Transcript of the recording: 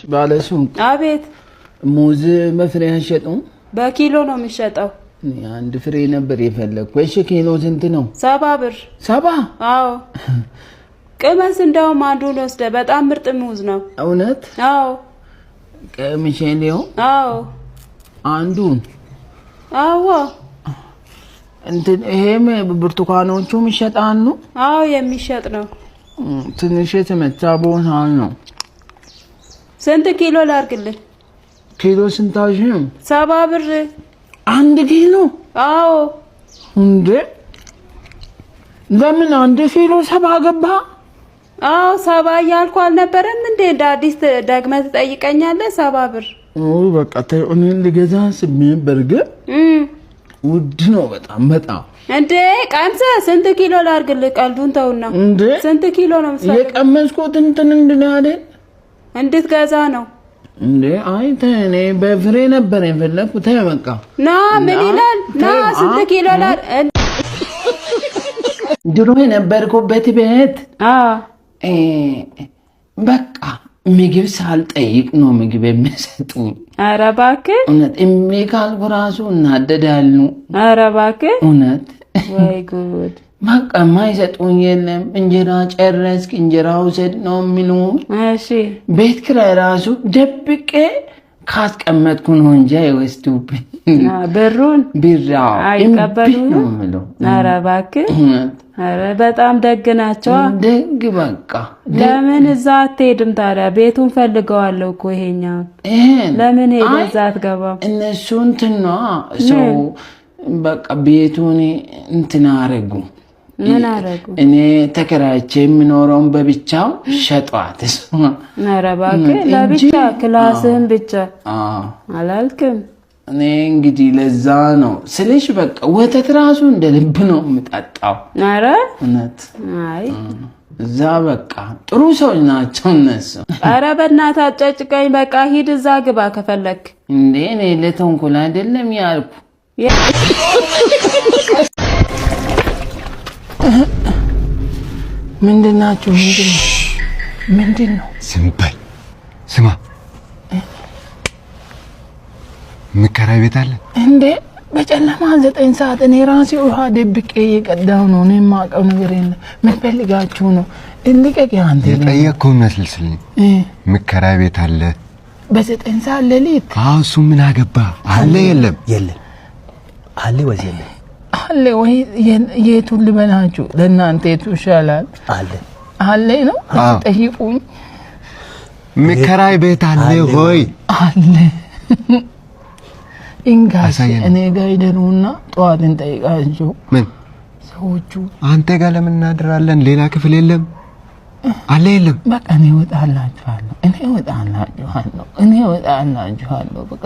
ባለሱም አቤት ሙዝ በፍሬ አይሸጡም? በኪሎ ነው የሚሸጠው። አንድ ፍሬ ነበር የፈለኩ። እሺ ኪሎ ስንት ነው? 70 ብር። 70? አዎ። ቅመስ እንደውም አንዱን ወስደ በጣም ምርጥ ሙዝ ነው። እውነት? አዎ። ቀምሼልው? አዎ። አንዱን? አዎ። እንትን ይሄም ብርቱካኖቹም ይሸጣሉ? አዎ የሚሸጥ ነው። ትንሽ የተመታ ቦታ ነው። ስንት ኪሎ ላርግልህ? ኪሎ ስንታሽም? 70 ብር። አንድ ኪሎ? አዎ። እንዴ ለምን አንድ ኪሎ 70 ገባ? አዎ 70 እያልኩ አልነበረም እንዴ? እንደ አዲስ ደግመህ ትጠይቀኛለህ? 70 ብር። በቃ እኔ ልገዛ ስሜ በርግጥ ውድ ነው በጣም እንዴ ቀምሰ ስንት ኪሎ ላርግልህ? ቀልዱን ተውና እንዴ ስንት ኪሎ ነው የምትፈልገው? የቀመስኩት እንትን እንድናለን እንድትገዛ ነው እንዴ? አይ ተኔ በፍሬ ነበር የፈለኩት። በቃ ና ምን ይላል? ና ስንት ኪሎ ላር ድሮ የነበርኩበት ቤት በቃ ምግብ ሳልጠይቅ ነው ምግብ የሚሰጡኝ። ኧረ እባክህ እውነት እሜ ካልኩ እራሱ እናደዳሉ። ኧረ እባክህ እውነት ወይ ጉድ! በቃ የማይሰጡኝ የለም። እንጀራ ጨረስክ እንጀራ ውሰድ ነው የሚሉኝ። እሺ ቤት ኪራይ እራሱ ደብቄ ካስቀመጥኩ ነው እንጂ አይወስዱብኝ። ብሩን አይቀበሉም ነው የምለው። ኧረ እባክህ ኧረ በጣም ደግ ናቸው። ደግ በቃ ለምን እዛ አትሄድም ታዲያ? ቤቱን ፈልገዋለሁ እኮ ይሄኛው ለምን ሄደህ እዛ አትገባም? እነሱ እንትን ነው ሰው በቃ ቤቱን እንትን አረጉ። ምን አረጉ? እኔ ተከራይቼ የምኖረውን በብቻው ሸጧት። ኧረ እባክህ ለብቻ ክላስህን ብቻ አላልክም? እኔ እንግዲህ ለዛ ነው ስልሽ በቃ ወተት ራሱ እንደ ልብ ነው የምጠጣው። ኧረ እውነት አይ እዛ በቃ ጥሩ ሰዎች ናቸው እነሱ። ኧረ በእናትህ አጨጭቀኝ። በቃ ሂድ እዛ ግባ ከፈለክ። እንዴ እኔ ለተንኮል አይደለም ያልኩ። ምንድናችሁ? ምንድነው? ዝም በል ስማ። ምከራይ ቤት አለ እንዴ? በጨለማ 9 ሰዓት እኔ ራሴ ውሃ ደብቄ እየቀዳሁ ነው። እኔ የማውቀው ነገር የለም። ምን ፈልጋችሁ ነው? እንልቀቅ። አንተ የጠየቅኩህ መስልስልኝ። ምከራይ ቤት አለ በ9 ሰዓት ሌሊት? አዎ እሱ ምን አገባ? አለ የለም? የለም አለ ወይ የለም? አለ ወይ? የቱን ልበላችሁ? ለእናንተ የቱ ይሻላል? አለ ነው ጠይቁኝ። ምከራይ ቤት አለ ሆይ? አለ እንጋሽ እኔ ጋር ይደሩና ጠዋት እንጠይቃቸው። ምን ሰዎቹ አንተ ጋር ለምን እናድራለን? ሌላ ክፍል የለም? አለ የለም? በቃ እኔ እወጣላችኋለሁ። በቃ